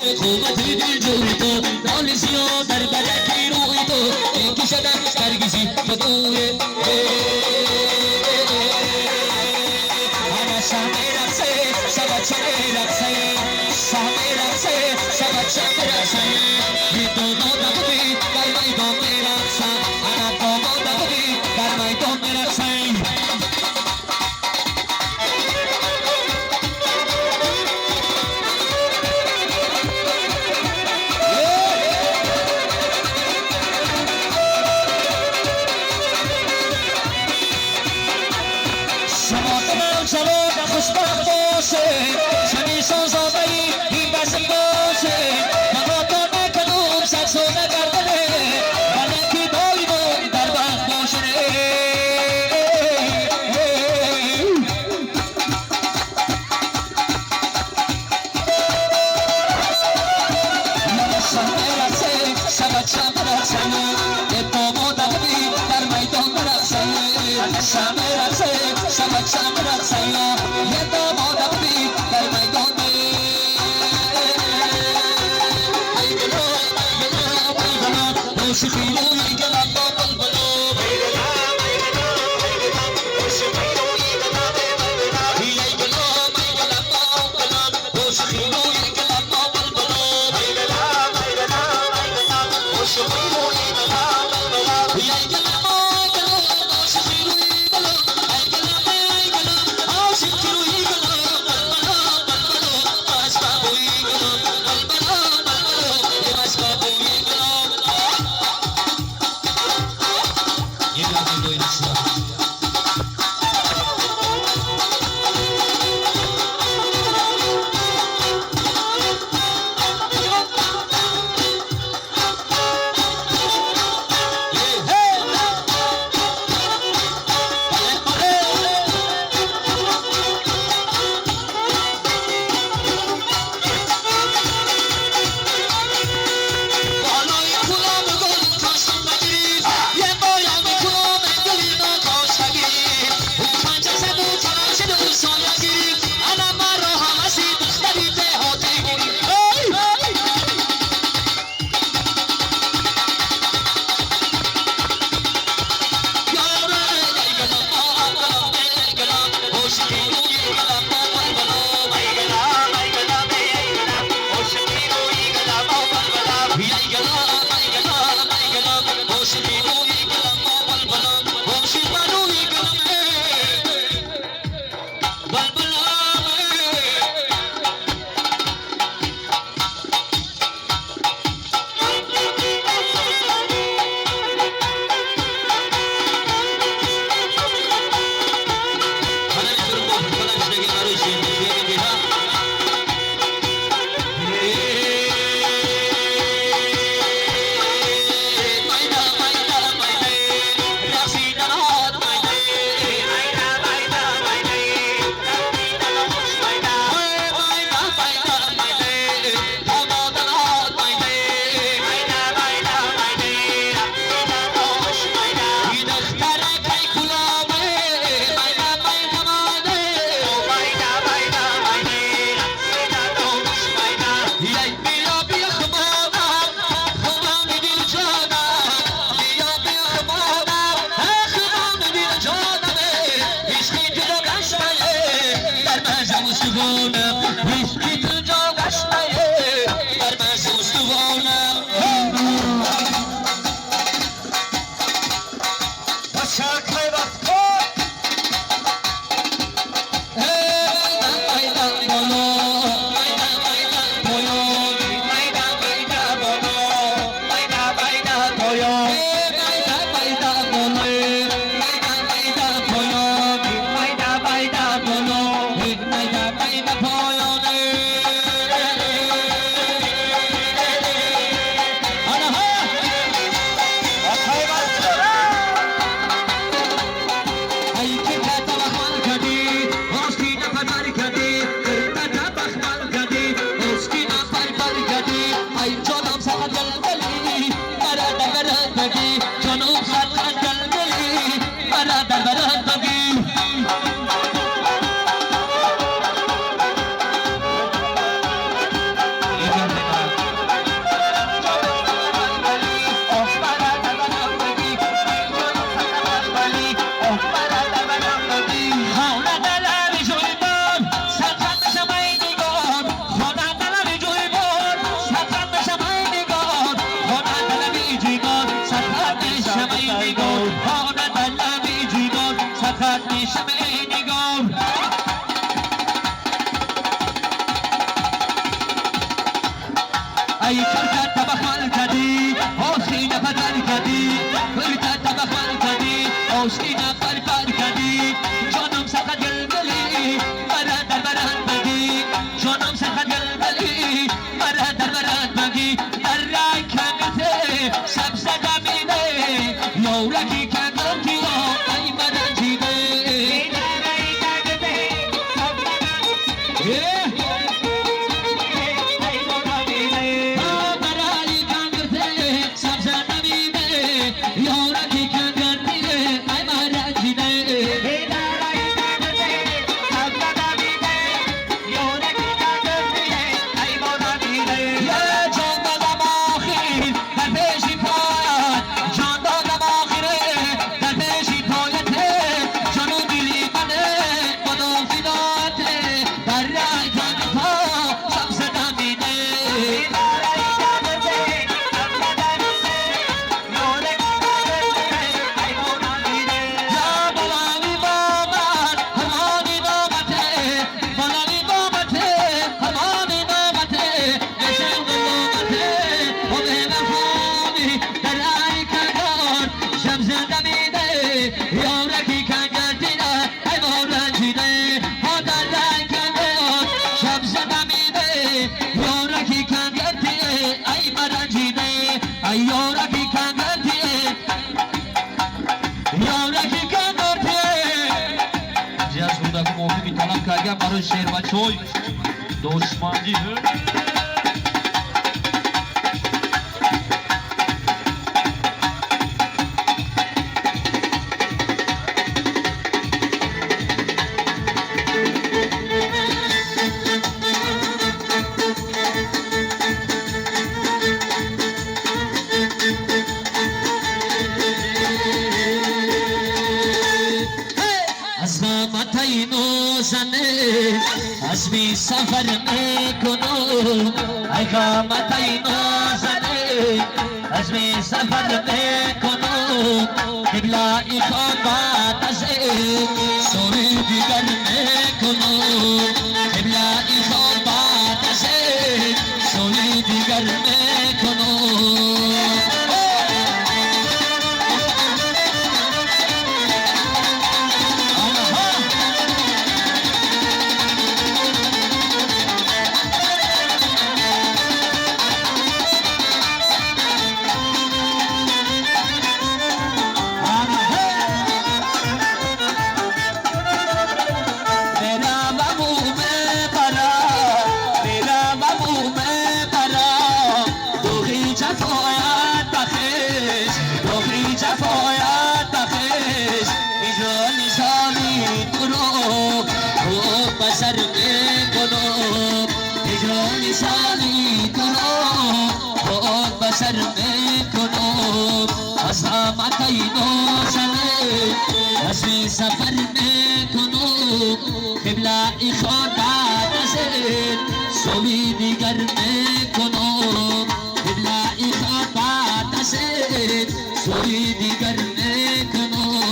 حکومتی دل جویتو دانشیو در بدکی روی تو یکی شدن درگیزی بدوه انا شامه رقصه شبا چه رقصه شامه رقصه شبا چه رقصه یه دومو دبودی در میدان رقصه انا دومو دبودی در میدان رقصه خوشبخت باشه شمیشون زادایی این بسیم باشه نما تو نکنم سکسو نگردنه بلکی دایدون در بخت باشه شمه رقصه شبت شمه رقصه یه دومو دقبی در میدان رقصه شمه رقصه شبت شمه رقصه یه دومو دقبی در میدان ای گلو ای گلو ای گلو موسیقی روی گلم با بلبلو ای گلو موسیقی روی گلم ای گلو ای گلم با بلبلو موسیقی روی گلم با بلبلو ای گلو موسیقی روی گلم ای گلو ای کرد تبخال کدی آشین بدل کدی کرد تبخال کدی آشین پر کدی جانم سخت گلگلی مرا در بران بگی جانم سخت گلگلی مرا در بران بگی در رای کمیته سبز دمینه یورکی کندی ای مرا جیده शेर बचोई दोस्मान जी اسمی سفر میکنم ای قامتای نازنه اسمی سفر میکنم قبلای خود بعد از سوی دیگر میکنم قبلای خود بعد از سوی دیگر میکنم بسر میکنم هجران سالی کنم خود بسر میکنم از همتای نازنه اسمی سفر میکنم قبلای خود بعد از سوی دیگر میکنم قبلای خود بعد از سوی دیگر میکنم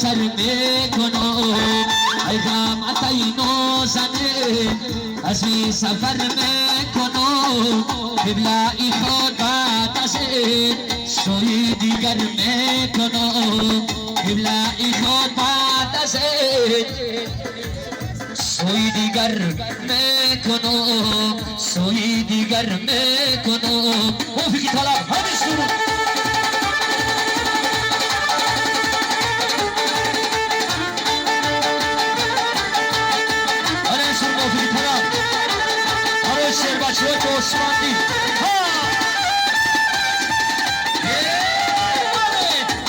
سر میکنم ای قامتای نازنه اسمی سفر میکنم قبلای خود بعد از سوی دیگر میکنم ابلای خود بعد از سوی دیگر میکنم سوی دیگر میکنم موفقی طلب همه سرود آره سرود موفقی طلب آره شیر بچه های که عثمانی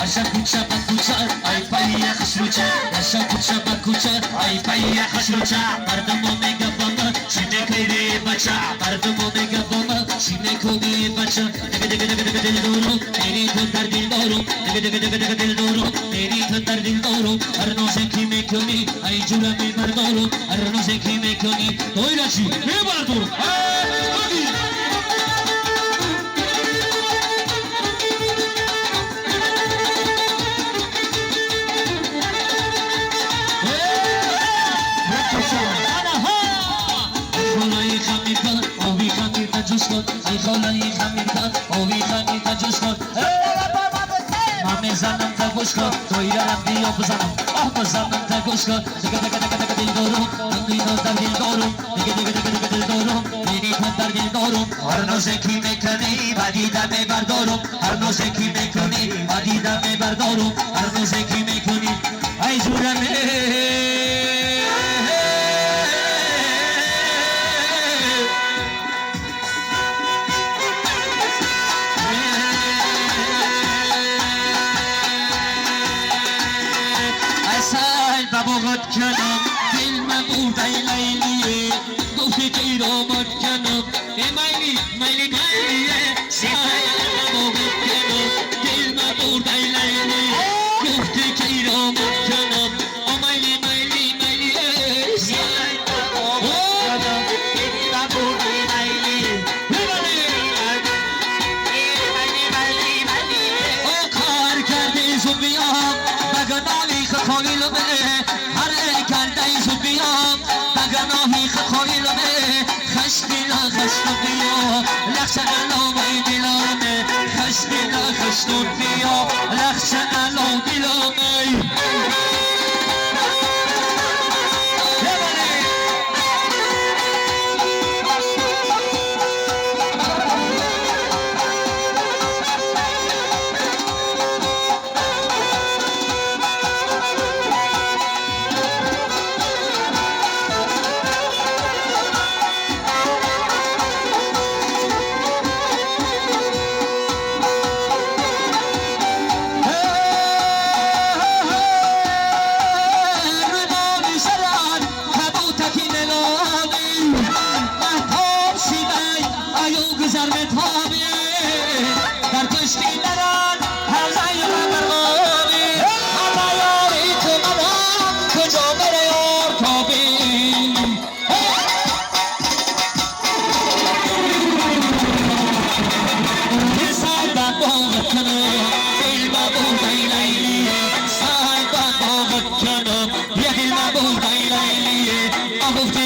عشان کوچه با کوچه ای پایی خشروچه عشان کوچه با کوچه ای پایی خشروچه مردمو میگه بابا چی میکنی بچه مردمو میگه بابا چی میکنی بچه دگ دگ دگ دگ دل دورو میری تو در دل دورو دگ دگ دگ دگ دل دورو میری تو در دل دورو هر روزی کی میکنی ای جوره میبردارو هر روزی کی میکنی توی راشی میبردارو ای خالای خمیرکن اوی خمیرکن جوش کن من میزنم تا گوش کن توی رم بیا بزنم بزنم تا گوش کن دگه دگه دگه دگه دل دارم دنگی در دل دارم دگه دگه دگه دگه دل دارم میری کن در دل دارم هر نوزه کی میکنی بدیده میبردارم هر نوزه کی میکنی بدیده میبردارم هر نوزه کی میکنی ای جورم بابات کنم دل مبود ای لیلیه گفتی که رامت کنم ای میلی میلی میلیه سایه بابات کنم دل مبود ای لیلیه گفتی که رامت کنم او میلی میلی میلیه سایه بابات کنم دل مبود ای لیلیه او کار کرده زبیام بگنالی خواهی لبه خشبنا خشنو بیا لخش علامه دلامه خشبنا خشنو بیا لخش علامه دلامه Of the